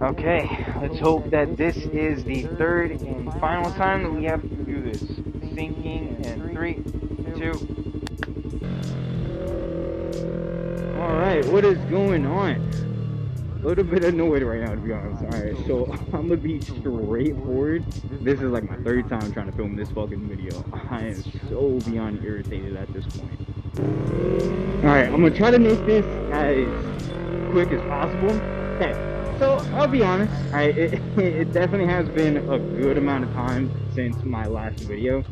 Okay, let's hope that this is the third and final time that we have to do this. Sinking in 3, 2. Alright, what is going on? A little bit annoyed right now, to be honest. Alright, so I'm gonna be straightforward. This is like my third time trying to film this fucking video. I am so beyond irritated at this point. Alright, I'm gonna try to make this as quick as possible. Okay, so I'll be honest, it definitely has been a good amount of time since my last video.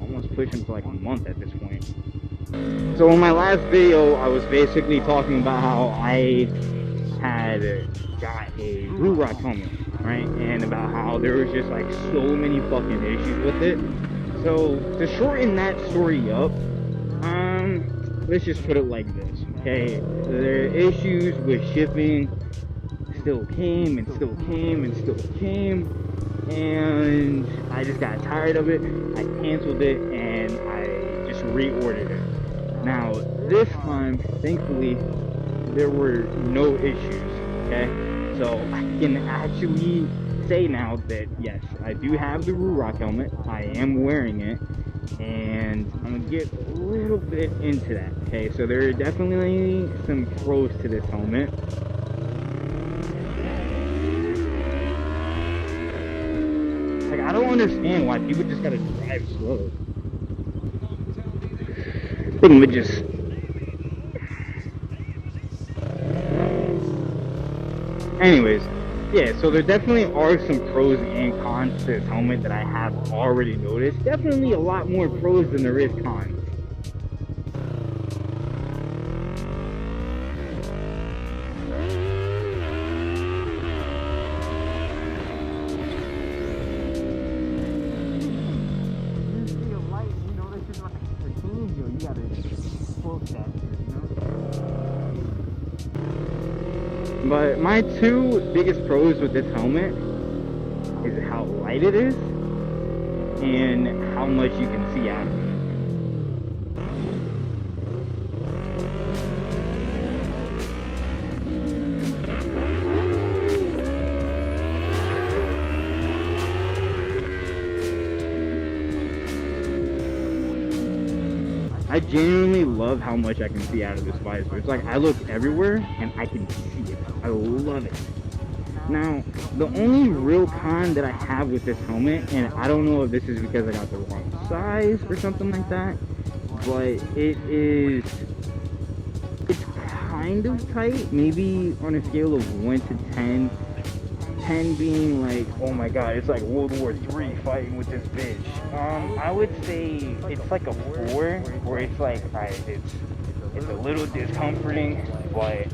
Almost pushing for like a month at this point. So in my last video, I was basically talking about how I had got a Ruroc helmet, right? And about how there was just like so many fucking issues with it. So to shorten that story up, let's just put it like this, okay? The issues with shipping still came and still came and still came, and I just got tired of it. I canceled it and I just reordered it. Now, this time, thankfully, there were no issues, okay? So I can actually say now that, yes, I do have the Ruroc helmet. I am wearing it, and I'm going to get a little bit into that, okay? So there are definitely some pros to this helmet. Like, I don't understand why people just got to drive slow. Thing would just anyways, yeah, so there definitely are some pros and cons to this helmet that I have already noticed. Definitely a lot more pros than there is cons. But my two biggest pros with this helmet is how light it is and how much you can see out of it. I genuinely love how much I can see out of this visor. It's like I look everywhere and I can see it. I love it. Now, the only real con that I have with this helmet, and I don't know if this is because I got the wrong size or something like that, but it's kind of tight. Maybe on a scale of 1 to 10. 10 being like, oh my god, it's like World War III fighting with this bitch. I would say it's like a 4, where it's like, alright, it's a little discomforting, but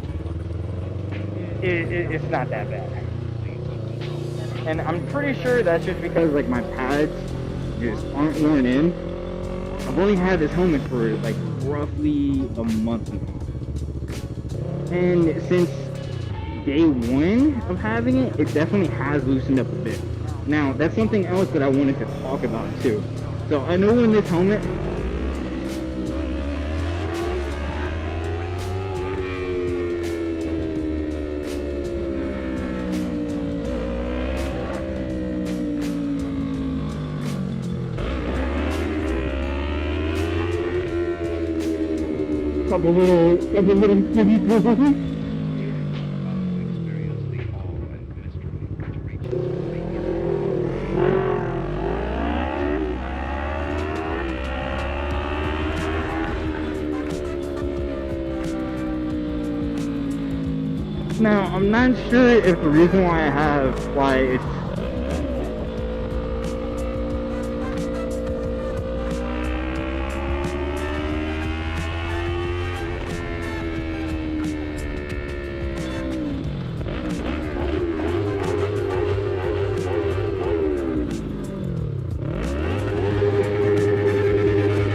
it's not that bad. And I'm pretty sure that's just because like my pads just aren't worn in. I've only had this helmet for like roughly a month now. And since day 1 of having it, it definitely has loosened up a bit. Now, that's something else that I wanted to talk about too. So I know in this helmet, couple little city. Now, I'm not sure if the reason why it's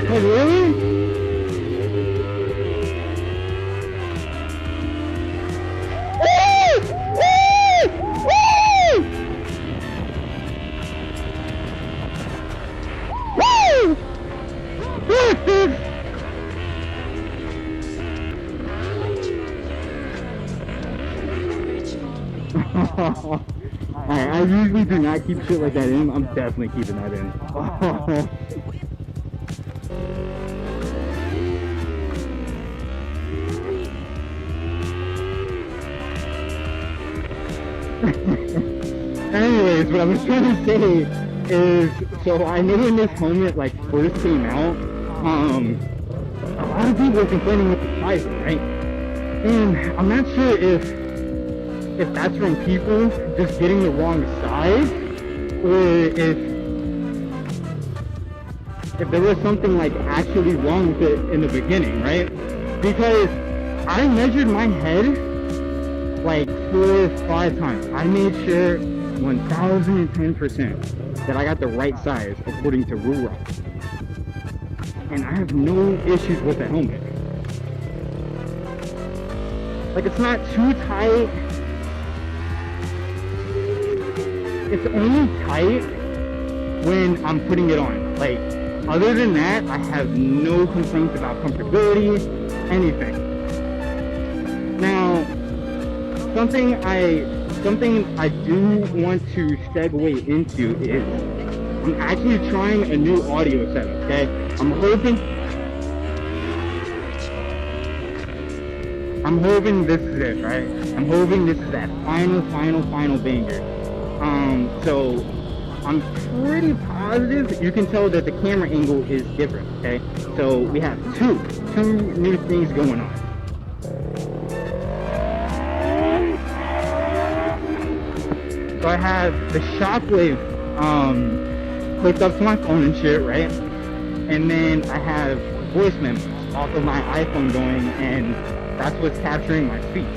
oh, really? Alright, I usually do not keep shit like that in. I'm definitely keeping that in. Anyways, what I was trying to say is, so I know when this helmet like first came out, a lot of people were complaining with the sizing, right? And I'm not sure if that's from people just getting the wrong size, or if there was something like actually wrong with it in the beginning, right? Because I measured my head like 4 or 5 times. I made sure 1010% that I got the right size according to Rura. And I have no issues with the helmet. Like, it's not too tight. It's only tight when I'm putting it on. Like, other than that, I have no complaints about comfortability, anything. Now, something I do want to segue into is I'm actually trying a new audio setup, okay? I'm hoping this is it, right? I'm hoping this is that final banger. So I'm pretty positive you can tell that the camera angle is different, okay? So we have two new things going on. So I have the Shockwave hooked up to my phone and shit, right? And then I have voice memos off of my iPhone going, and that's what's capturing my speech.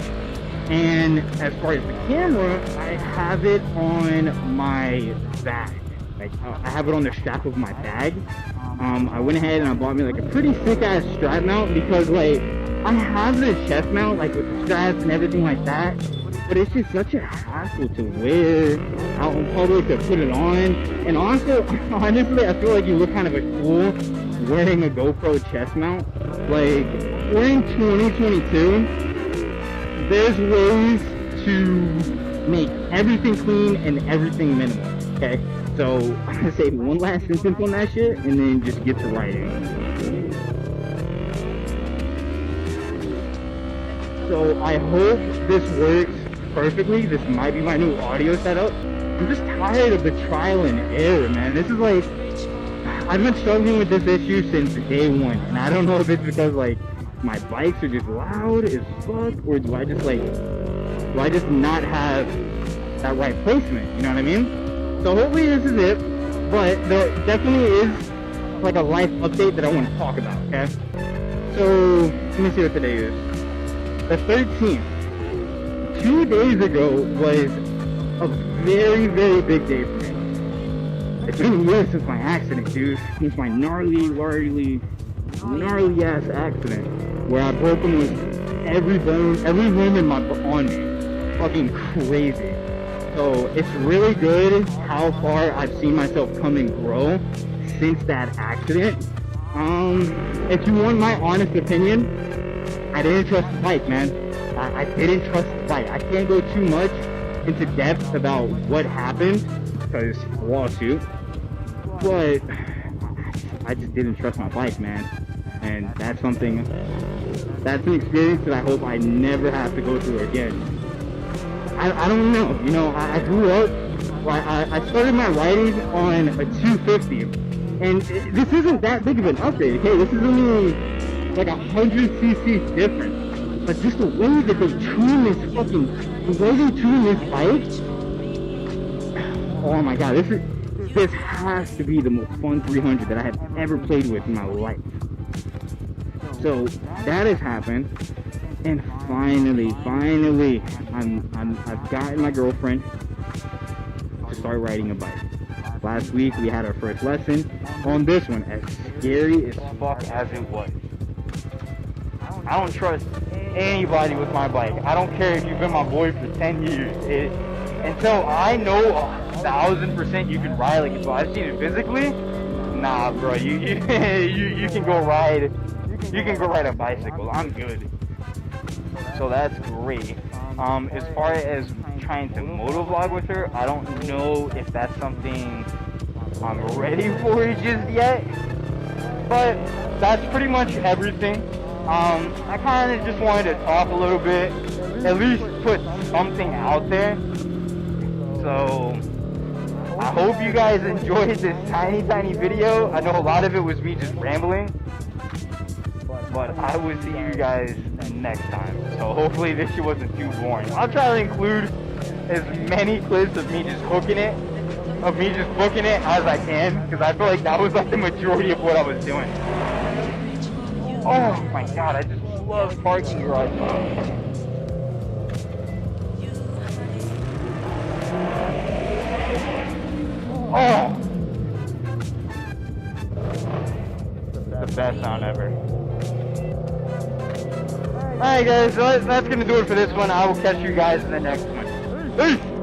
And as far as the camera, I have it on my bag. Like, I have it on the strap of my bag. I went ahead and I bought me like a pretty sick ass strap mount, because like I have the chest mount like with the straps and everything like that, but it's just such a hassle to wear out in public to put it on. And also, honestly, I feel like you look kind of a fool wearing a GoPro chest mount. Like, we're in 2022. There's ways to make everything clean and everything minimal, okay? So, I'm gonna say one last sentence on that shit, and then just get to writing. So, I hope this works perfectly. This might be my new audio setup. I'm just tired of the trial and error, man. This is like, I've been struggling with this issue since day one, and I don't know if it's because like my bikes are just loud as fuck, or do I just not have that right placement, you know what I mean? So hopefully this is it, but there definitely is like a life update that I want to talk about, okay? So, let me see what today is. The 13th. 2 days ago was a very, very big day for me. It's been years since my accident, dude. Since my gnarly ass accident, where I broke almost every bone in my on me. Fucking crazy. So it's really good how far I've seen myself come and grow since that accident. If you want my honest opinion, I didn't trust the bike, man. I didn't trust the bike. I can't go too much into depth about what happened, because lawsuit, but I just didn't trust my bike, man. And that's an experience that I hope I never have to go through again. I don't know, you know, I grew up, I started my riding on a 250, and this isn't that big of an upgrade, okay? This is only like 100cc difference. But just the way that they tune this bike, oh my god, this has to be the most fun 300 that I have ever played with in my life. So that has happened, and finally, I've gotten my girlfriend to start riding a bike. Last week we had our first lesson on this one, as scary as fuck as it was. I don't trust anybody with my bike. I don't care if you've been my boy for 10 years. Until I know 1,000% you can ride like it. So I've seen it physically. Nah, bro. You can go ride. You can go ride a bicycle. I'm good. So that's great. As far as trying to motovlog with her, I don't know if that's something I'm ready for just yet. But that's pretty much everything. I kind of just wanted to talk a little bit, at least put something out there. So I hope you guys enjoyed this tiny video. I know a lot of it was me just rambling, but I will see you guys next time. So hopefully this shit wasn't too boring. I'll try to include as many clips of me just hooking it, of me just booking it as I can, because I feel like that was like the majority of what I was doing. Oh my god, I just love parking garages. Oh! The best sound ever. Alright guys, so that's gonna do it for this one. I will catch you guys in the next one. Peace!